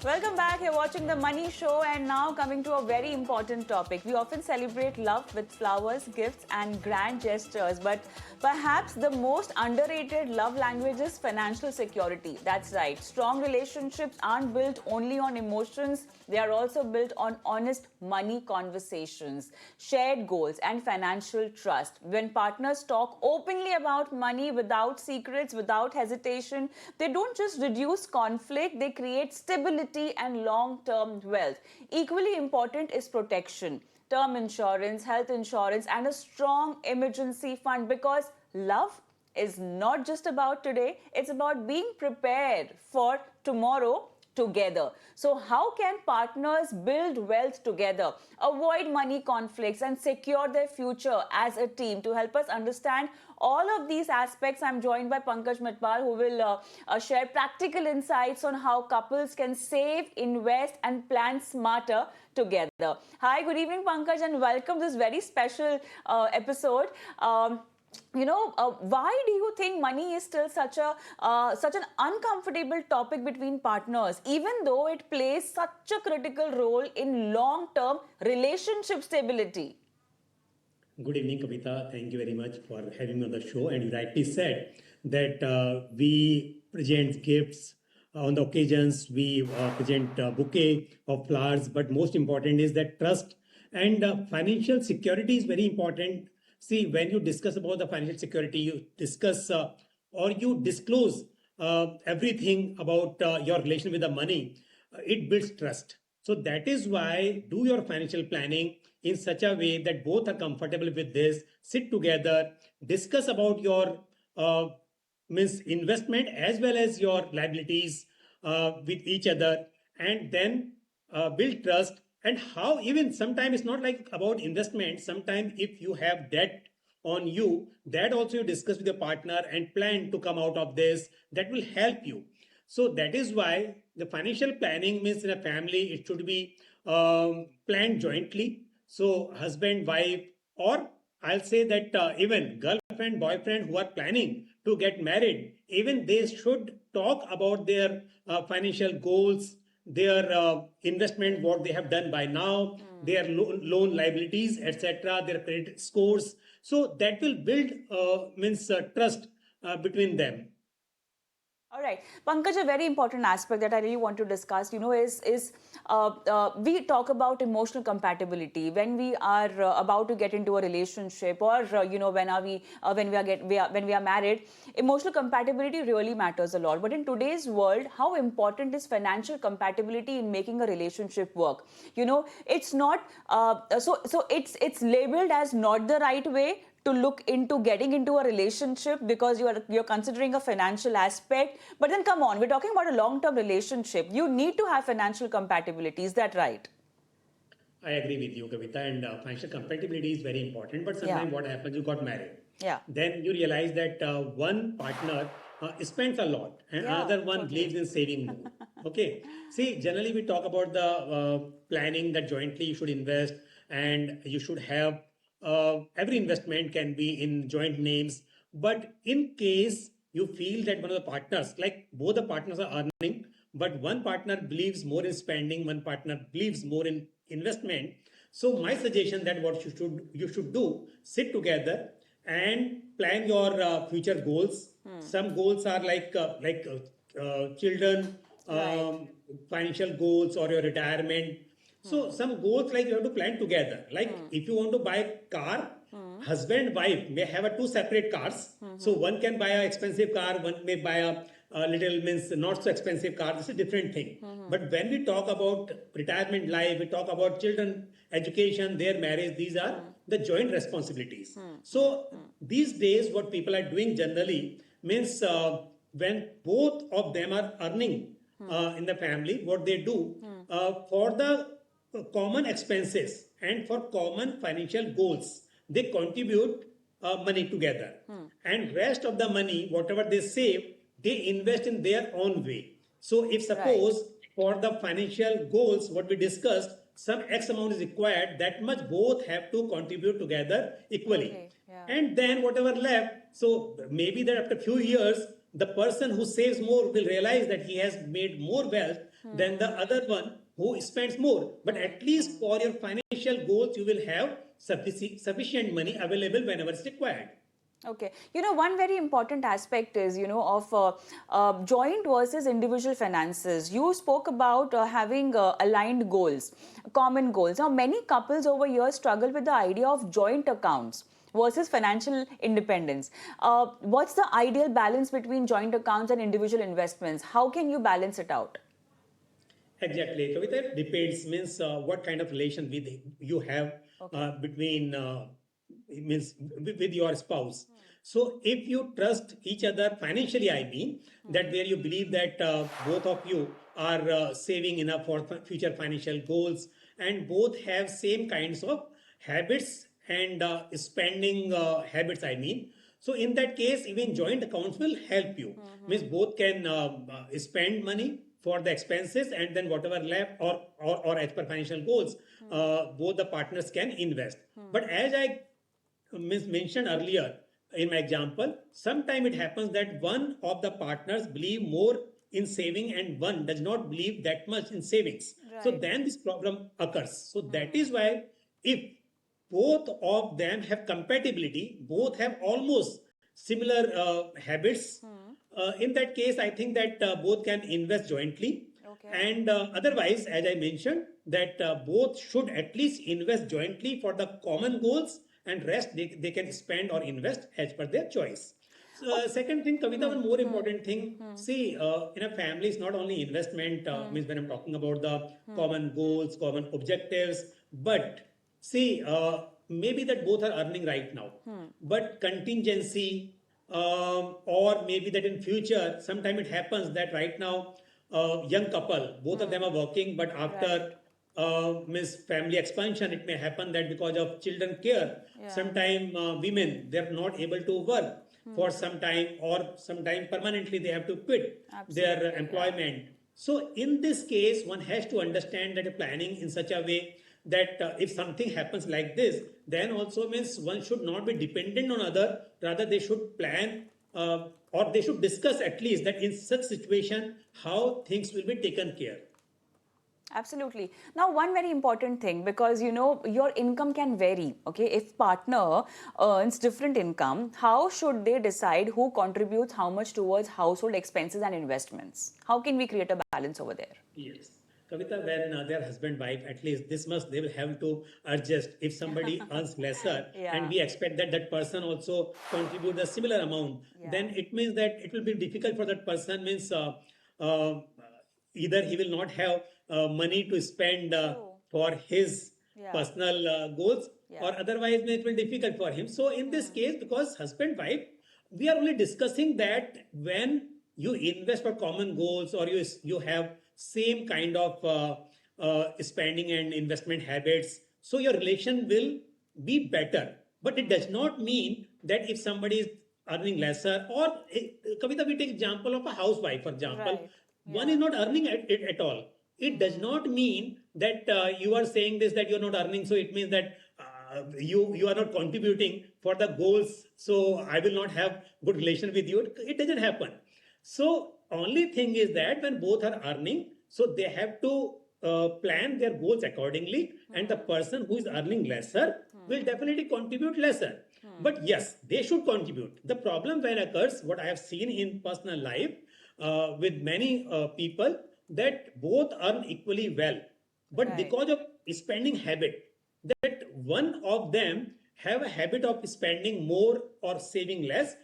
Welcome back. You're watching The Money Show, and now coming to a very important topic. We often celebrate love with flowers, gifts, and grand gestures, but perhaps the most underrated love language is financial security. That's right. Strong relationships aren't built only on emotions, they are also built on honest money conversations, shared goals, and financial trust. When partners talk openly about money without secrets, without hesitation, they don't just reduce conflict, they create stability and long term wealth. Equally important is protection, term insurance, health insurance, and a strong emergency fund because love is not just about today, it's about being prepared for tomorrow together. So, how can partners build wealth together, avoid money conflicts, and secure their future as a team? To help us understand all of these aspects, I'm joined by Pankaj Mathwal, who will share practical insights on how couples can save, invest, and plan smarter together. Hi, good evening, Pankaj, and welcome to this very special episode. Why do you think money is still such an uncomfortable topic between partners, even though it plays such a critical role in long-term relationship stability? Good evening, Kavita. Thank you very much for having me on the show. And you rightly said that we present gifts on the occasions, we present a bouquet of flowers. But most important is that trust and financial security is very important. See, when you discuss about the financial security, you discuss or you disclose everything about your relation with the money. It builds trust. So that is why do your financial planning in such a way that both are comfortable with this. Sit together, discuss about your uh, means investment as well as your liabilities with each other, and then build trust. And how even sometimes it's not like about investment. Sometimes if you have debt on you, that also you discuss with your partner and plan to come out of this. That will help you. So that is why the financial planning means in a family, it should be planned jointly. So husband, wife, or I'll say that even girlfriend, boyfriend who are planning to get married, even they should talk about their financial goals, their investment, what they have done by now, their loan liabilities, etc., their credit scores. So that will build means trust between them. All right, Pankaj, a very important aspect that I really want to discuss, is we talk about emotional compatibility when we are about to get into a relationship, or when we are married. Emotional compatibility really matters a lot. But in today's world, how important is financial compatibility in making a relationship work? It's not it's labeled as not the right way to look into getting into a relationship because you're considering a financial aspect. But then come on, we're talking about a long term relationship. You need to have financial compatibility. Is that right? I agree with you, Kavita, and financial compatibility is very important. But Yeah. sometimes what happens, you got married. Yeah. Then you realize that one partner spends a lot and Yeah, another one totally. believes in saving more. Okay. See, generally we talk about the planning that jointly you should invest, and you should have every investment can be in joint names. But in case you feel that one of the partners, like both the partners are earning, but one partner believes more in spending, one partner believes more in investment. So my suggestion that what you should do, sit together and plan your future goals. Some goals are like children, Right. financial goals, or your retirement. So some goals like you have to plan together. Like if you want to buy a car, husband wife may have a two separate cars. So one can buy an expensive car, one may buy a little means not so expensive car. This is a different thing. But when we talk about retirement life, we talk about children education, their marriage. These are the joint responsibilities. So these days, what people are doing generally means when both of them are earning in the family, what they do for the common expenses and for common financial goals, they contribute money together, and rest of the money whatever they save, they invest in their own way. So if Right. suppose for the financial goals what we discussed, some x amount is required, that much both have to contribute together equally. Okay. Yeah. And then whatever left, so maybe that after few years the person who saves more will realize that he has made more wealth than the other one who spends more. But at least for your financial goals, you will have sufficient money available whenever it's required. Okay. One very important aspect is, of joint versus individual finances. You spoke about having aligned goals, common goals. Now, many couples over here struggle with the idea of joint accounts versus financial independence. What's the ideal balance between joint accounts and individual investments? How can you balance it out? Exactly, Kavita. Depends means what kind of relation with you have between means with your spouse. So if you trust each other financially, I mean that where you believe that both of you are saving enough for future financial goals and both have same kinds of habits and spending habits, I mean. So in that case, even joint accounts will help you. Means both can spend money for the expenses and then whatever left or as per financial goals, both the partners can invest. But as I mentioned earlier in my example, sometimes it happens that one of the partners believe more in saving and one does not believe that much in savings. So Right. then this problem occurs. So that is why if both of them have compatibility, both have almost similar habits, in that case, I think that both can invest jointly. Okay. And otherwise, as I mentioned, that both should at least invest jointly for the common goals and rest they can spend or invest as per their choice. So, second thing, Kavita, one more important thing. See, in a family, it's not only investment, means when I'm talking about the common goals, common objectives, but see, maybe that both are earning right now, but contingency, or maybe that in future, sometime it happens that right now, young couple, both of them are working, but Right. after means family expansion, it may happen that because of children care, Yeah. sometime women they're not able to work for some time or sometime permanently they have to quit their Absolutely. Yeah. employment. So in this case, one has to understand that planning in such a way that if something happens like this, then also means one should not be dependent on other. Rather, they should plan or they should discuss at least that in such situation how things will be taken care. Absolutely. Now, one very important thing, because your income can vary. Okay, if partner earns different income, how should they decide who contributes how much towards household expenses and investments? How can we create a balance over there? Yes. Kavita, when their husband wife, at least this much they will have to adjust. If somebody earns lesser and Yeah. we expect that that person also contribute a similar amount, Yeah. then it means that it will be difficult for that person. Means uh, either he will not have money to spend True. for his Yeah. personal goals, Yeah. or otherwise it will be difficult for him. So in this case, because husband wife, we are only discussing that when you invest for common goals or you have same kind of spending and investment habits, so your relation will be better. But it does not mean that if somebody is earning lesser or Kavita, we take example of a housewife, for example, Right. one is Yeah. not earning it at all. It does not mean that you are saying this that you're not earning, so it means that you are not contributing for the goals, so I will not have good relation with you. It doesn't happen. So only thing is that when both are earning, so they have to plan their goals accordingly, and the person who is earning lesser will definitely contribute lesser. But yes, they should contribute. The problem when occurs, what I have seen in personal life with many people, that both earn equally well, but Right. because of spending habit, that one of them have a habit of spending more or saving less,